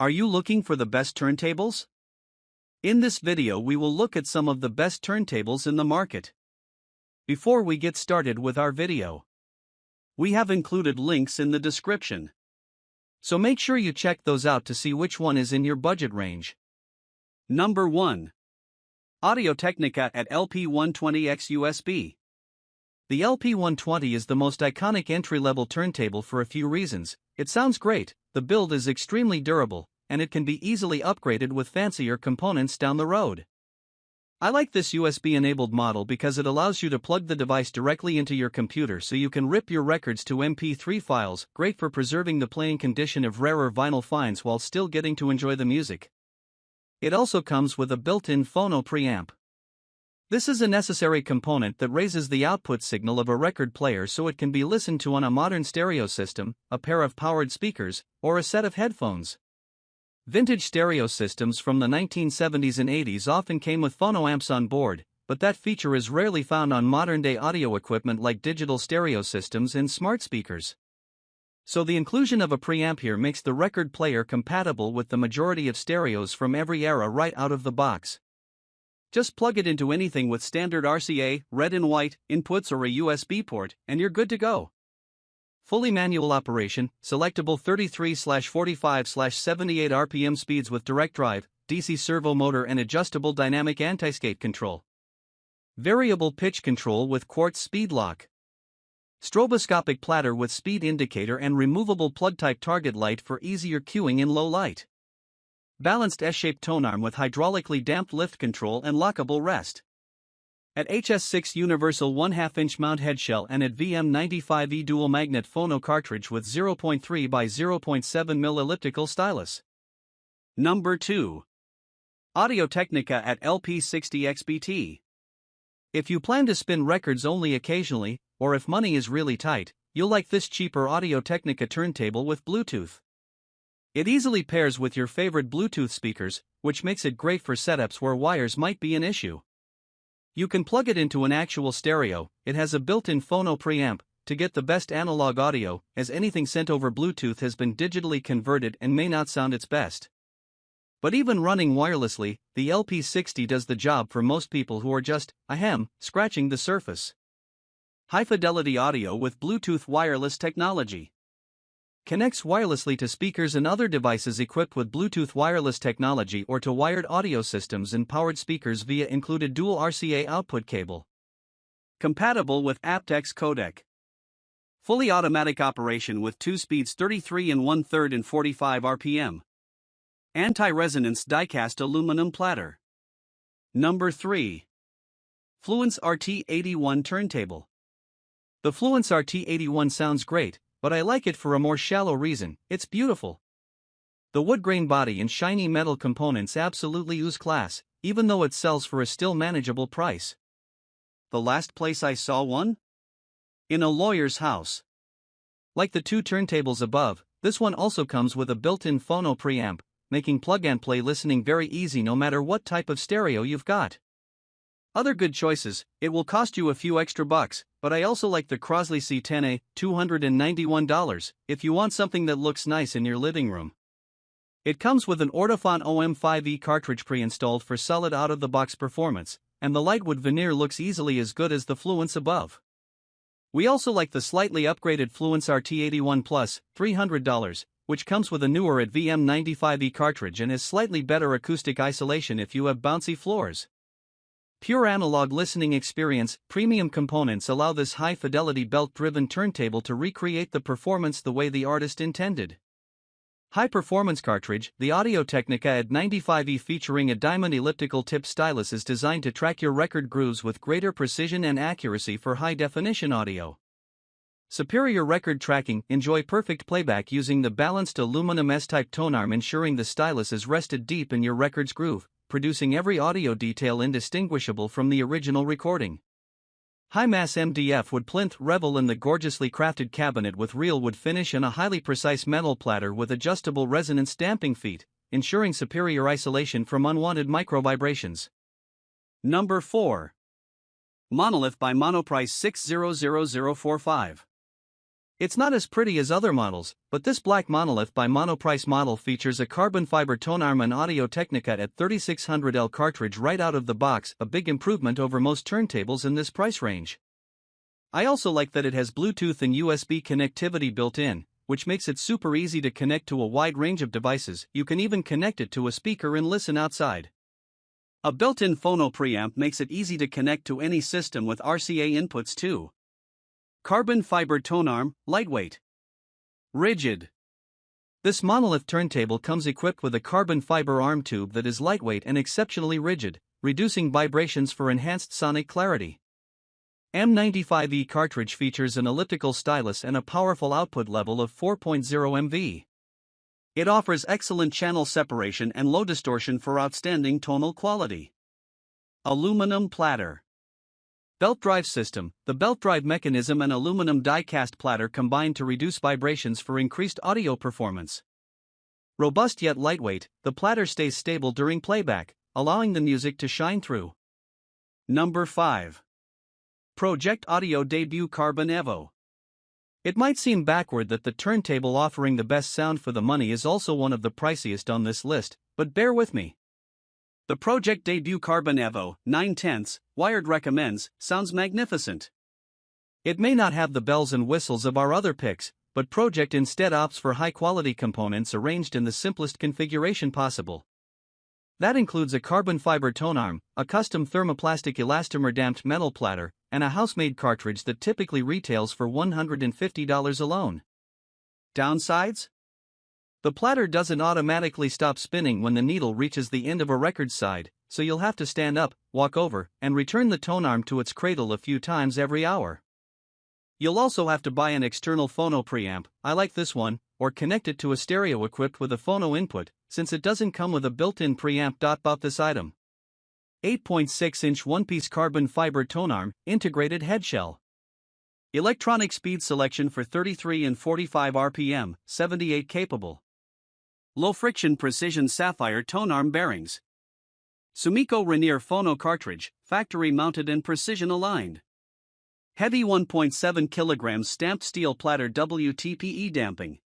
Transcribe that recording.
Are you looking for the best turntables? In this video we will look at some of the best turntables in the market. Before we get started with our video, we have included links in the description, so make sure you check those out to see which one is in your budget range. Number 1. Audio-Technica at LP120X USB. The LP120 is the most iconic entry-level turntable for a few reasons. It sounds great, the build is extremely durable, and it can be easily upgraded with fancier components down the road. I like this USB-enabled model because it allows you to plug the device directly into your computer so you can rip your records to MP3 files, great for preserving the playing condition of rarer vinyl finds while still getting to enjoy the music. It also comes with a built-in phono preamp. This is a necessary component that raises the output signal of a record player so it can be listened to on a modern stereo system, a pair of powered speakers, or a set of headphones. Vintage stereo systems from the 1970s and 80s often came with phono amps on board, but that feature is rarely found on modern-day audio equipment like digital stereo systems and smart speakers. So the inclusion of a preamp here makes the record player compatible with the majority of stereos from every era right out of the box. Just plug it into anything with standard RCA, red and white, inputs or a USB port, and you're good to go. Fully manual operation, selectable 33/45/78 RPM speeds with direct drive, DC servo motor and adjustable dynamic anti-skate control. Variable pitch control with quartz speed lock. Stroboscopic platter with speed indicator and removable plug-type target light for easier cueing in low light. Balanced S-shaped tone arm with hydraulically damped lift control and lockable rest. At HS6 universal 1/2-inch mount head shell and at VM95E dual magnet phono cartridge with 0.3 by 0.7 mm elliptical stylus. Number 2. Audio-Technica at LP60XBT. If you plan to spin records only occasionally, or if money is really tight, you'll like this cheaper Audio-Technica turntable with Bluetooth. It easily pairs with your favorite Bluetooth speakers, which makes it great for setups where wires might be an issue. You can plug it into an actual stereo. It has a built-in phono preamp to get the best analog audio, as anything sent over Bluetooth has been digitally converted and may not sound its best. But even running wirelessly, the LP60 does the job for most people who are just, scratching the surface. High-fidelity audio with Bluetooth wireless technology. Connects wirelessly to speakers and other devices equipped with Bluetooth wireless technology or to wired audio systems and powered speakers via included dual RCA output cable. Compatible with aptX codec. Fully automatic operation with 2 speeds 33 1/3 and 45 RPM. Anti-resonance die-cast aluminum platter. Number 3. Fluence RT81 turntable. The Fluence RT81 sounds great, but I like it for a more shallow reason: it's beautiful. The wood grain body and shiny metal components absolutely ooze class, even though it sells for a still manageable price. The last place I saw one? In a lawyer's house. Like the two turntables above, this one also comes with a built-in phono preamp, making plug-and-play listening very easy no matter what type of stereo you've got. Other good choices: it will cost you a few extra bucks, but I also like the Crosley C10A, $291, if you want something that looks nice in your living room. It comes with an Audiophile OM5E cartridge pre-installed for solid out-of-the-box performance, and the lightwood veneer looks easily as good as the Fluence above. We also like the slightly upgraded Fluence RT81 Plus, $300, which comes with a newer at VM95E cartridge and has slightly better acoustic isolation if you have bouncy floors. Pure analog listening experience. Premium components allow this high-fidelity belt-driven turntable to recreate the performance the way the artist intended. High-performance cartridge. The Audio-Technica at 95E featuring a diamond elliptical tip stylus is designed to track your record grooves with greater precision and accuracy for high-definition audio. Superior record tracking. Enjoy perfect playback using the balanced aluminum S-type tone arm, ensuring the stylus is rested deep in your record's groove, producing every audio detail indistinguishable from the original recording. High-mass MDF wood plinth. Revel in the gorgeously crafted cabinet with real wood finish and a highly precise metal platter with adjustable resonance damping feet, ensuring superior isolation from unwanted micro-vibrations. Number 4. Monolith by Monoprice 600045. It's not as pretty as other models, but this black monolith by Monoprice model features a carbon fiber tone arm and audio Technica at 3600L cartridge right out of the box, a big improvement over most turntables in this price range. I also like that it has Bluetooth and USB connectivity built in, which makes it super easy to connect to a wide range of devices. You can even connect it to a speaker and listen outside. A built-in phono preamp makes it easy to connect to any system with RCA inputs too. Carbon fiber tone arm, lightweight. Rigid. This monolith turntable comes equipped with a carbon fiber arm tube that is lightweight and exceptionally rigid, reducing vibrations for enhanced sonic clarity. M95E cartridge features an elliptical stylus and a powerful output level of 4.0 MV. It offers excellent channel separation and low distortion for outstanding tonal quality. Aluminum platter. Belt drive system. The belt drive mechanism and aluminum die-cast platter combine to reduce vibrations for increased audio performance. Robust yet lightweight, the platter stays stable during playback, allowing the music to shine through. Number 5. Project Audio Debut Carbon Evo. It might seem backward that the turntable offering the best sound for the money is also one of the priciest on this list, but bear with me. The Project Debut Carbon Evo 9/10 wired recommends sounds magnificent. It may not have the bells and whistles of our other picks, but Project instead opts for high-quality components arranged in the simplest configuration possible. That includes a carbon fiber tone arm, a custom thermoplastic elastomer damped metal platter, and a house-made cartridge that typically retails for $150 alone. Downsides? The platter doesn't automatically stop spinning when the needle reaches the end of a record side, so you'll have to stand up, walk over, and return the tone arm to its cradle a few times every hour. You'll also have to buy an external phono preamp, I like this one, or connect it to a stereo equipped with a phono input, since it doesn't come with a built-in preamp. About this item. 8.6-inch one-piece carbon fiber tone arm, integrated head shell. Electronic speed selection for 33 and 45 RPM, 78 capable. Low-friction precision sapphire tone arm bearings. Sumiko Rainier phono cartridge, factory-mounted and precision-aligned. Heavy 1.7 kg stamped steel platter WTPE damping.